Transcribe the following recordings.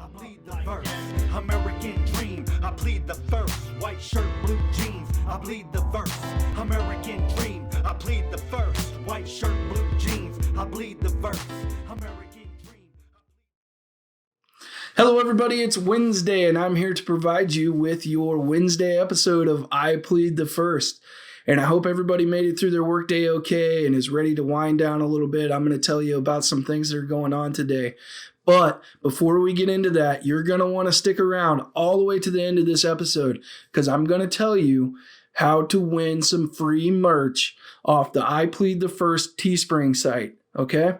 I plead the first, American dream. I plead the first, white shirt, blue jeans. I plead the first, American dream. I plead the first, white shirt, blue jeans. I plead the first, American dream. Hello everybody, it's Wednesday and I'm here to provide you with your Wednesday episode of I Plead the First. And I hope everybody made it through their workday okay and is ready to wind down a little bit. I'm going to tell you about some things that are going on today. But before we get into that, you're going to want to stick around all the way to the end of this episode because I'm going to tell you how to win some free merch off the I Plead the First Teespring site, okay?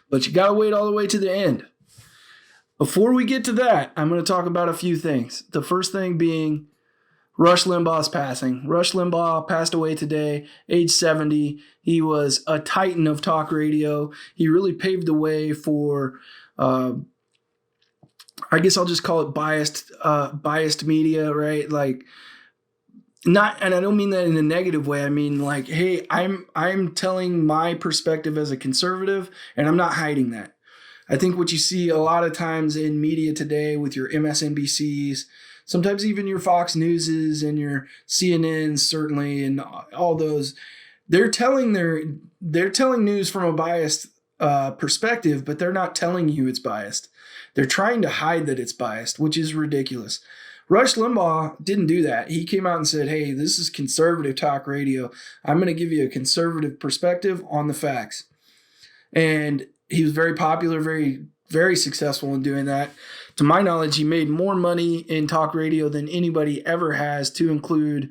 But you got to wait all the way to the end. Before we get to that, I'm going to talk about a few things. The first thing being Rush Limbaugh's passing. Rush Limbaugh passed away today, age 70. He was a titan of talk radio. He really paved the way for, I guess I'll just call it biased media, right? Like, not, and I don't mean that in a negative way. I mean, like, hey, I'm telling my perspective as a conservative, and I'm not hiding that. I think what you see a lot of times in media today with your MSNBCs, sometimes even your Fox Newses and your CNNs, certainly, and all those, they're telling news from a biased perspective, but they're not telling you it's biased. They're trying to hide that it's biased, which is ridiculous. Rush Limbaugh didn't do that. He came out and said, hey, this is conservative talk radio. I'm going to give you a conservative perspective on the facts. And he was very popular, very, very successful in doing that. To my knowledge, he made more money in talk radio than anybody ever has, to include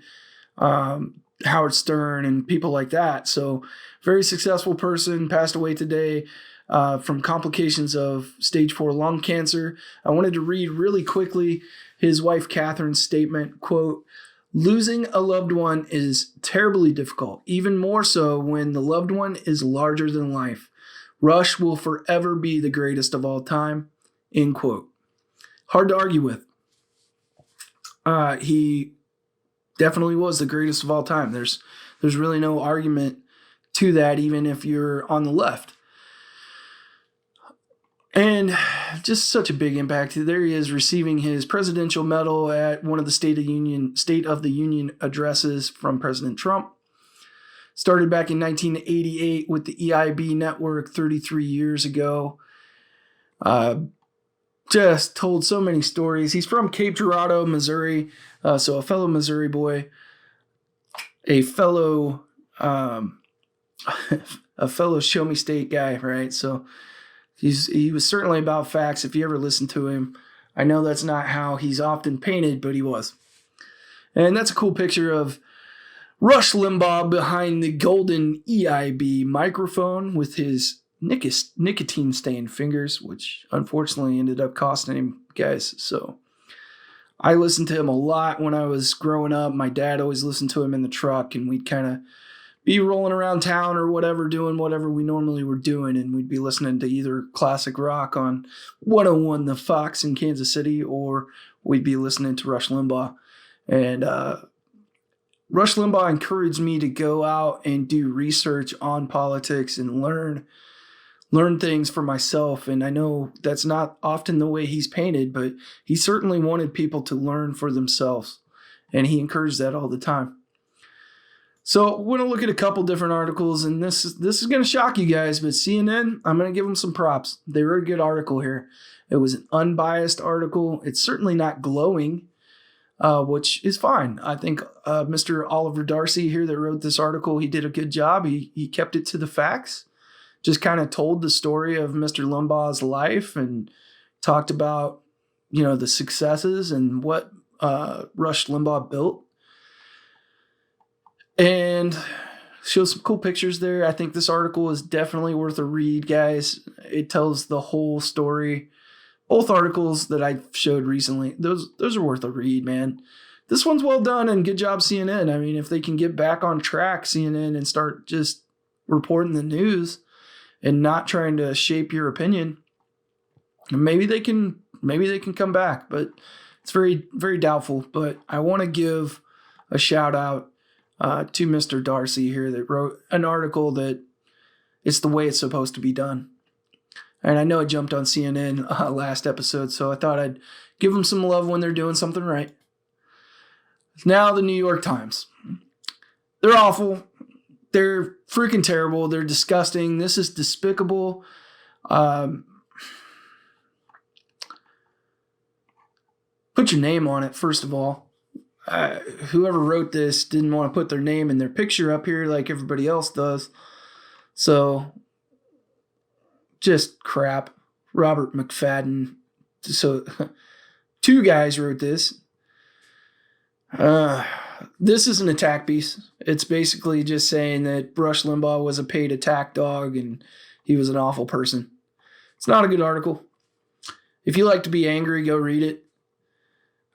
Howard Stern and people like that. So very successful person, passed away today from complications of stage 4 lung cancer. I wanted to read really quickly his wife Catherine's statement, quote, "Losing a loved one is terribly difficult, even more so when the loved one is larger than life. Rush will forever be the greatest of all time," end quote. Hard to argue with. He definitely was the greatest of all time. There's really no argument to that, even if you're on the left. And just such a big impact. There he is receiving his presidential medal at one of the State of the Union addresses from President Trump. Started back in 1988 with the EIB network 33 years ago. Just told so many stories. He's from Cape Girardeau, Missouri, so a fellow Missouri boy, a fellow show me state guy, right? So he was certainly about facts. If you ever listen to him, I know that's not how he's often painted, but he was. And that's a cool picture of Rush Limbaugh behind the golden EIB microphone with his nicotine-stained fingers, which unfortunately ended up costing him, guys. So I listened to him a lot when I was growing up. My dad always listened to him in the truck, and we'd kind of be rolling around town or whatever, doing whatever we normally were doing, and we'd be listening to either classic rock on 101 The Fox in Kansas City, or we'd be listening to Rush Limbaugh. And Rush Limbaugh encouraged me to go out and do research on politics and learn things for myself. And I know that's not often the way he's painted, but he certainly wanted people to learn for themselves. And he encouraged that all the time. So we're going to look at a couple different articles, and this is going to shock you guys, but CNN, I'm going to give them some props. They wrote a good article here. It was an unbiased article. It's certainly not glowing, which is fine. I think Mr. Oliver Darcy here that wrote this article, he did a good job. He kept it to the facts, just kind of told the story of Mr. Limbaugh's life and talked about, the successes and what Rush Limbaugh built. And shows some cool pictures there. I think this article is definitely worth a read, guys. It tells the whole story. Both articles that I showed recently, those are worth a read, man. This one's well done, and good job, CNN. I mean, if they can get back on track, CNN, and start just reporting the news and not trying to shape your opinion, maybe they can come back, but it's very, very doubtful. But I want to give a shout out to Mr. Darcy here that wrote an article that it's the way it's supposed to be done. And I know it jumped on CNN last episode, so I thought I'd give them some love when they're doing something right. Now the New York Times. They're awful. They're freaking terrible. They're disgusting. This is despicable. Put your name on it, first of all. Whoever wrote this didn't want to put their name and their picture up here like everybody else does. So, just crap. Robert McFadden. So, 2 guys wrote this. This is an attack piece. It's basically just saying that Rush Limbaugh was a paid attack dog and he was an awful person. It's not a good article. If you like to be angry, go read it.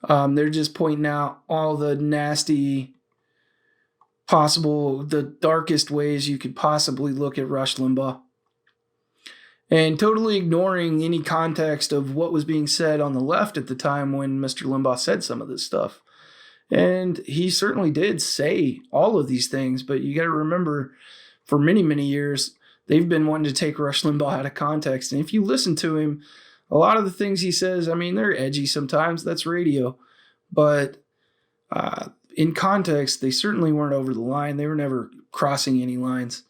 They're just pointing out all the nasty, the darkest ways you could possibly look at Rush Limbaugh. And totally ignoring any context of what was being said on the left at the time when Mr. Limbaugh said some of this stuff. And he certainly did say all of these things, but you got to remember, for many, many years, they've been wanting to take Rush Limbaugh out of context. And if you listen to him, a lot of the things he says, I mean, they're edgy sometimes. That's radio. But in context, they certainly weren't over the line. They were never crossing any lines.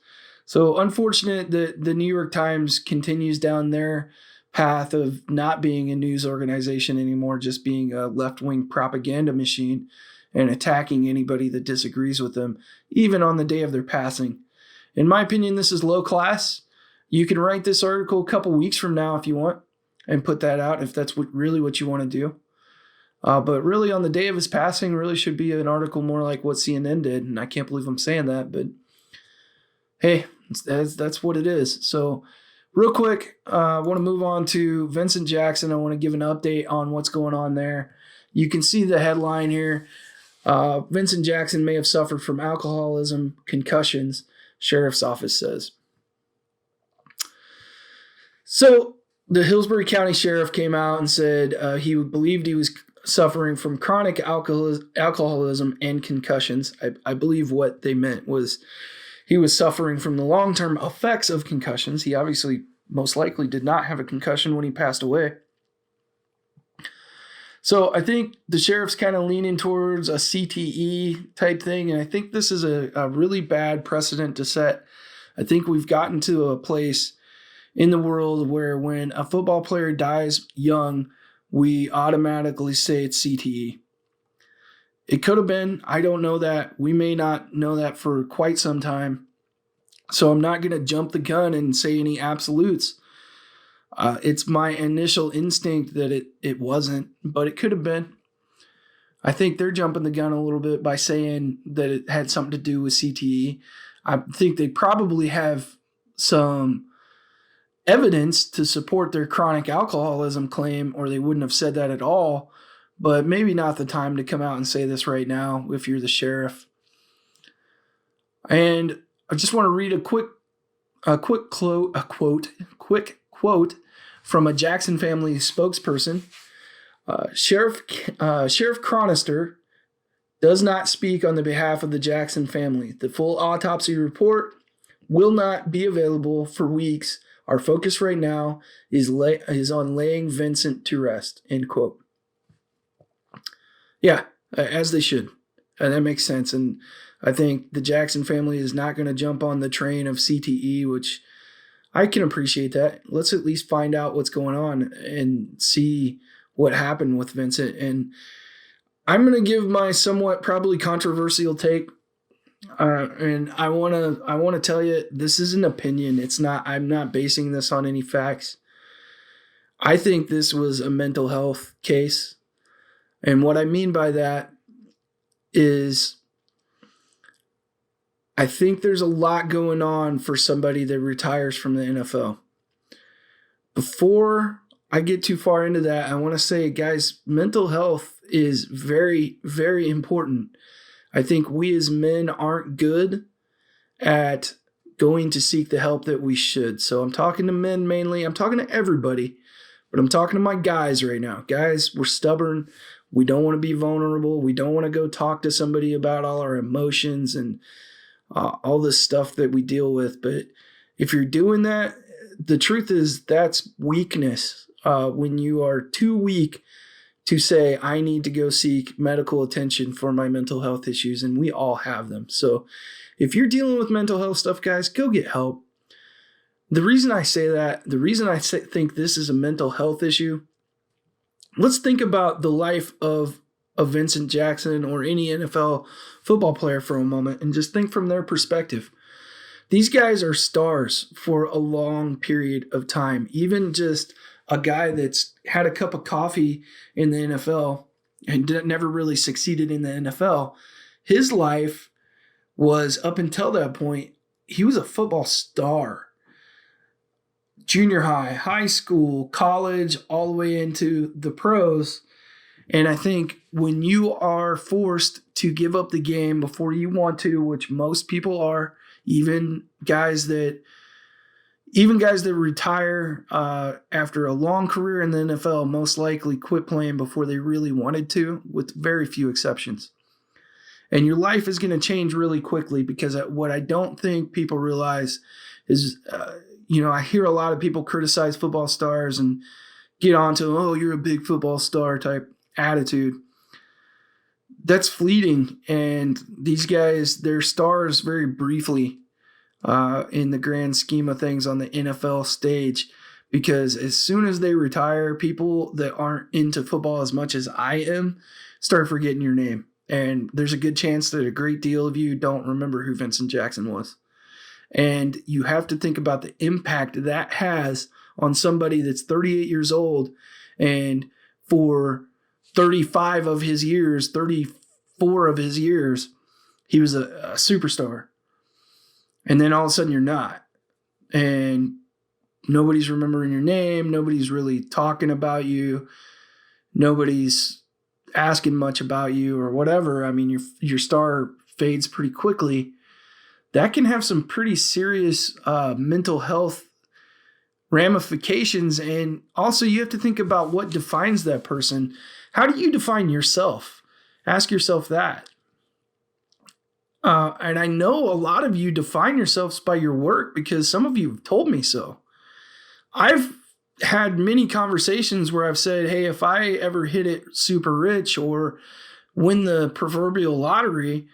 So unfortunate that the New York Times continues down their path of not being a news organization anymore, just being a left-wing propaganda machine and attacking anybody that disagrees with them, even on the day of their passing. In my opinion, this is low class. You can write this article a couple weeks from now if you want and put that out if that's really what you want to do. But really on the day of his passing really should be an article more like what CNN did. And I can't believe I'm saying that, but hey, that's what it is. So real quick, I want to move on to Vincent Jackson. I want to give an update on what's going on there. You can see the headline here. Vincent Jackson may have suffered from alcoholism, concussions, sheriff's office says. So the Hillsborough County Sheriff came out and said he believed he was suffering from chronic alcoholism and concussions. I believe what they meant was he was suffering from the long-term effects of concussions. He obviously most likely did not have a concussion when he passed away. So I think the sheriff's kind of leaning towards a CTE type thing, and I think this is a really bad precedent to set. I think we've gotten to a place in the world where when a football player dies young, we automatically say it's CTE. It could have been. I don't know that. We may not know that for quite some time. So I'm not going to jump the gun and say any absolutes. It's my initial instinct that it wasn't, but it could have been. I think they're jumping the gun a little bit by saying that it had something to do with CTE. I think they probably have some evidence to support their chronic alcoholism claim, or they wouldn't have said that at all. But maybe not the time to come out and say this right now if you're the sheriff. And I just want to read a quick quote from a Jackson family spokesperson. Sheriff Chronister does not speak on the behalf of the Jackson family. The full autopsy report will not be available for weeks. Our focus right now is on laying Vincent to rest, end quote. Yeah, as they should. And that makes sense. And I think the Jackson family is not going to jump on the train of CTE, which I can appreciate that. Let's at least find out what's going on and see what happened with Vincent. And I'm going to give my somewhat probably controversial take. And I want to tell you, this is an opinion. I'm not basing this on any facts. I think this was a mental health case. And what I mean by that is I think there's a lot going on for somebody that retires from the NFL. Before I get too far into that, I want to say, guys, mental health is very, very important. I think we as men aren't good at going to seek the help that we should. So I'm talking to men mainly. I'm talking to everybody, but I'm talking to my guys right now. Guys, we're stubborn. We don't want to be vulnerable. We don't want to go talk to somebody about all our emotions and all this stuff that we deal with. But if you're doing that, the truth is that's weakness. When you are too weak to say, I need to go seek medical attention for my mental health issues, and we all have them. So if you're dealing with mental health stuff, guys, go get help. The reason I say that, the reason I think this is a mental health issue, let's think about the life of Vincent Jackson or any NFL football player for a moment and just think from their perspective. These guys are stars for a long period of time. Even just a guy that's had a cup of coffee in the NFL and never really succeeded in the NFL, his life was, up until that point, he was a football star. Junior high, high school, college, all the way into the pros. And I think when you are forced to give up the game before you want to, which most people are, even guys that retire after a long career in the NFL most likely quit playing before they really wanted to, with very few exceptions. And your life is going to change really quickly, because what I don't think people realize is, I hear a lot of people criticize football stars and get onto, oh, you're a big football star type attitude. That's fleeting. And these guys, they're stars very briefly in the grand scheme of things on the NFL stage, because as soon as they retire, people that aren't into football as much as I am start forgetting your name. And there's a good chance that a great deal of you don't remember who Vincent Jackson was. And you have to think about the impact that has on somebody that's 38 years old, and for 35 of his years, 34 of his years, he was a superstar. And then all of a sudden you're not. And nobody's remembering your name. Nobody's really talking about you. Nobody's asking much about you or whatever. I mean, your star fades pretty quickly. That can have some pretty serious mental health ramifications. And also you have to think about what defines that person. How do you define yourself? Ask yourself that. And I know a lot of you define yourselves by your work, because some of you have told me so. I've had many conversations where I've said, hey, if I ever hit it super rich or win the proverbial lottery,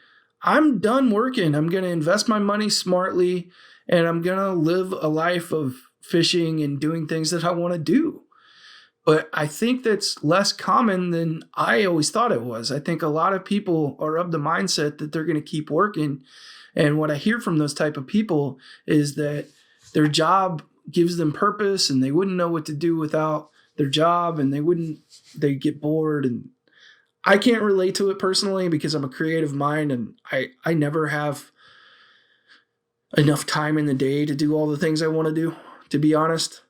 I'm done working. I'm going to invest my money smartly, and I'm going to live a life of fishing and doing things that I want to do. But I think that's less common than I always thought it was. I think a lot of people are of the mindset that they're going to keep working. And what I hear from those type of people is that their job gives them purpose, and they wouldn't know what to do without their job, and they get bored. And I can't relate to it personally, because I'm a creative mind, and I never have enough time in the day to do all the things I want to do, to be honest.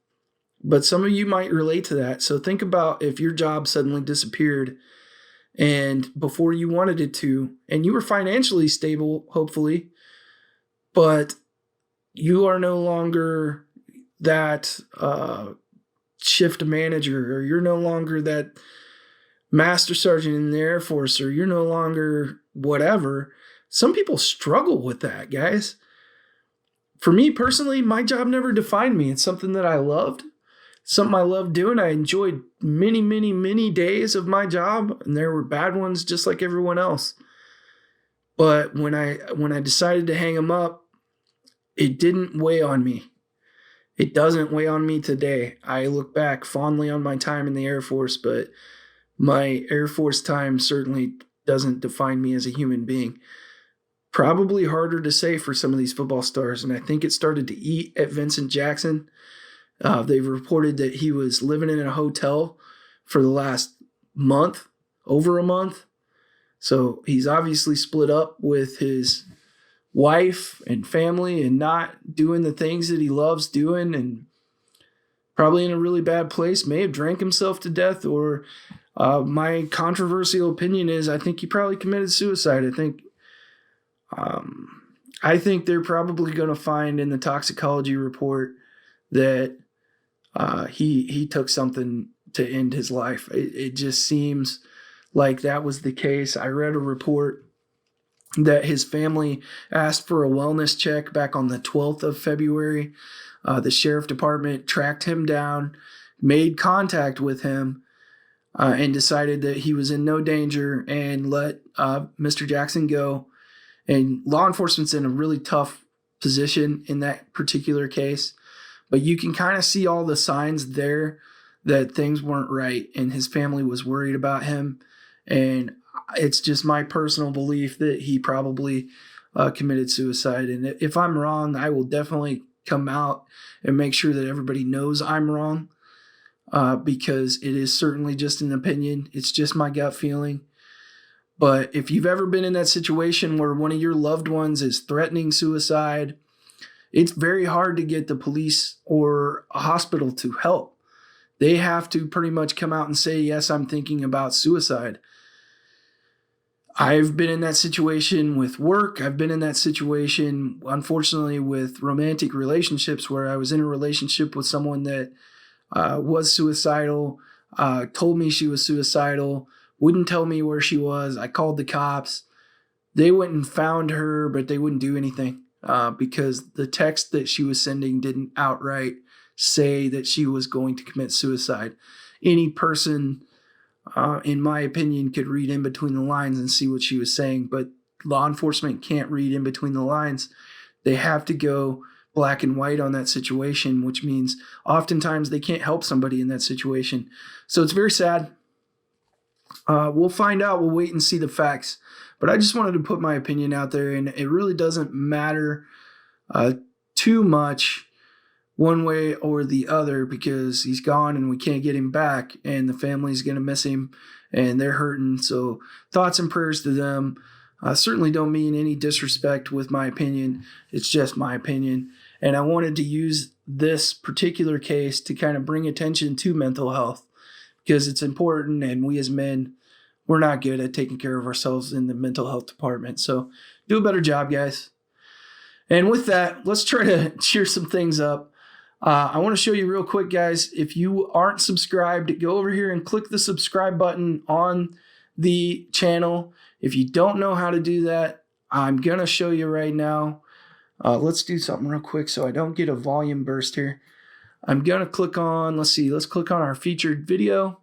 But some of you might relate to that. So think about if your job suddenly disappeared, and before you wanted it to, and you were financially stable, hopefully, but you are no longer that shift manager, or you're no longer that master sergeant in the Air Force, or you're no longer whatever. Some people struggle with that, guys. For me personally, my job never defined me. It's something that I loved. Something I loved doing. I enjoyed many, many, many days of my job, and there were bad ones just like everyone else. But when I decided to hang them up, it didn't weigh on me. It doesn't weigh on me today. I look back fondly on my time in the Air Force, but my Air Force time certainly doesn't define me as a human being. Probably harder to say for some of these football stars, and I think it started to eat at Vincent Jackson. They've reported that he was living in a hotel for the last month, over a month. So he's obviously split up with his wife and family and not doing the things that he loves doing, and probably in a really bad place, may have drank himself to death, or my controversial opinion is I think he probably committed suicide. I think they're probably going to find in the toxicology report that he took something to end his life. It just seems like that was the case. I read a report that his family asked for a wellness check back on the 12th of February. The sheriff department tracked him down, made contact with him, and decided that he was in no danger and let Mr. Jackson go. And law enforcement's in a really tough position in that particular case. But you can kind of see all the signs there that things weren't right, and his family was worried about him. And it's just my personal belief that he probably committed suicide. And if I'm wrong, I will definitely come out and make sure that everybody knows I'm wrong, because it is certainly just an opinion. It's just my gut feeling. But if you've ever been in that situation where one of your loved ones is threatening suicide, it's very hard to get the police or a hospital to help. They have to pretty much come out and say, yes, I'm thinking about suicide. I've been in that situation with work. I've been in that situation, unfortunately, with romantic relationships, where I was in a relationship with someone that was suicidal, told me she was suicidal, wouldn't tell me where she was. I called the cops. They went and found her, but they wouldn't do anything because the text that she was sending didn't outright say that she was going to commit suicide. Any person, in my opinion, could read in between the lines and see what she was saying, but law enforcement can't read in between the lines. They have to go black and white on that situation, which means oftentimes they can't help somebody in that situation. So it's very sad. We'll find out. We'll wait and see the facts. But I just wanted to put my opinion out there, and it really doesn't matter too much one way or the other, because he's gone and we can't get him back, and the family's going to miss him and they're hurting. So thoughts and prayers to them. I certainly don't mean any disrespect with my opinion. It's just my opinion. And I wanted to use this particular case to kind of bring attention to mental health, because it's important, and we as men, we're not good at taking care of ourselves in the mental health department. So do a better job, guys. And with that, let's try to cheer some things up. I want to show you real quick, guys. If you aren't subscribed, go over here and click the subscribe button on the channel. If you don't know how to do that, I'm going to show you right now. Let's do something real quick so I don't get a volume burst here. I'm going to click on, let's click on our featured video.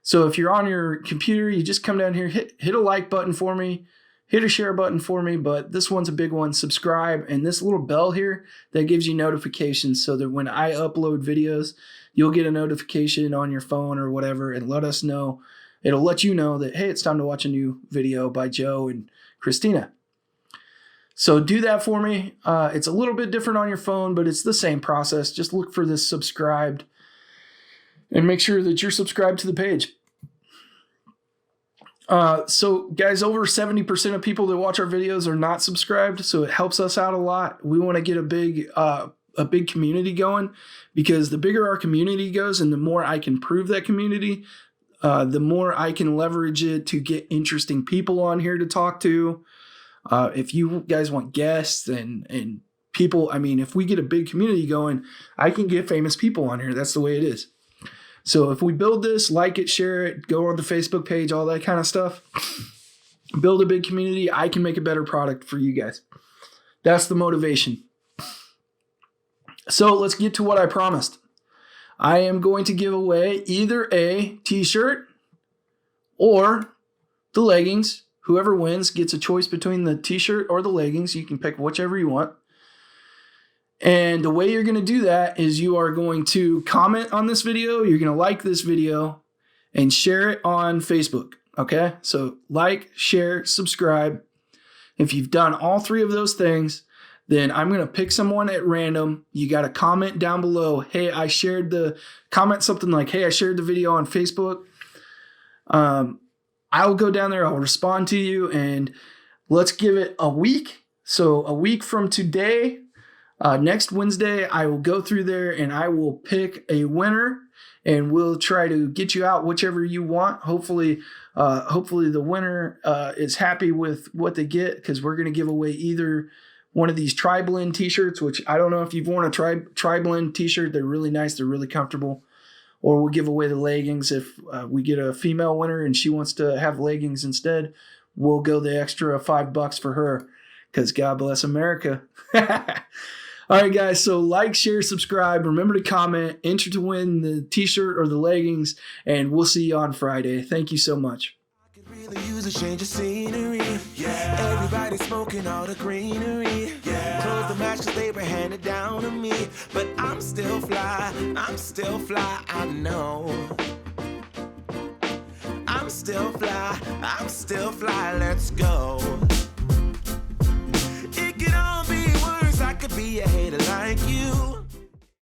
So if you're on your computer, you just come down here, hit a like button for me, hit a share button for me, but this one's a big one, subscribe, and this little bell here that gives you notifications so that when I upload videos, you'll get a notification on your phone or whatever and let us know. It'll let you know that, hey, it's time to watch a new video by Joe and Christina. So do that for me. It's a little bit different on your phone, but it's the same process. Just look for this subscribed and make sure that you're subscribed to the page. So guys, over 70% of people that watch our videos are not subscribed, so it helps us out a lot. We want to get a big community going, because the bigger our community goes and the more I can prove that community, the more I can leverage it to get interesting people on here to talk to. If you guys want guests and people, I mean, if we get a big community going, I can get famous people on here. That's the way it is. So if we build this, like it, share it, go on the Facebook page, all that kind of stuff, build a big community, I can make a better product for you guys. That's the motivation. So let's get to what I promised. I am going to give away either a t-shirt or the leggings. Whoever wins gets a choice between the t-shirt or the leggings. You can pick whichever you want. And the way you're going to do that is you are going to comment on this video. You're going to like this video and share it on Facebook. Okay? So like, share, subscribe. If you've done all three of those things, then I'm going to pick someone at random. You got to comment down below. Hey, comment something like, hey, I shared the video on Facebook. I'll go down there. I'll respond to you, and let's give it a week. So a week from today, next Wednesday, I will go through there and I will pick a winner, and we'll try to get you out whichever you want. Hopefully the winner is happy with what they get, because we're going to give away either one of these tri-blend t-shirts, which I don't know if you've worn a tri-blend t-shirt. They're really nice. They're really comfortable. Or we'll give away the leggings. If we get a female winner and she wants to have leggings instead, we'll go the extra $5 for her, because God bless America. All right, guys. So like, share, subscribe. Remember to comment. Enter to win the t-shirt or the leggings. And we'll see you on Friday. Thank you so much. I could really use a change of scenery. Yeah. Everybody smoking all the greenery. Yeah. Close the match 'cause they were handed down to me. But I'm still fly. I know. I'm still fly. Let's go.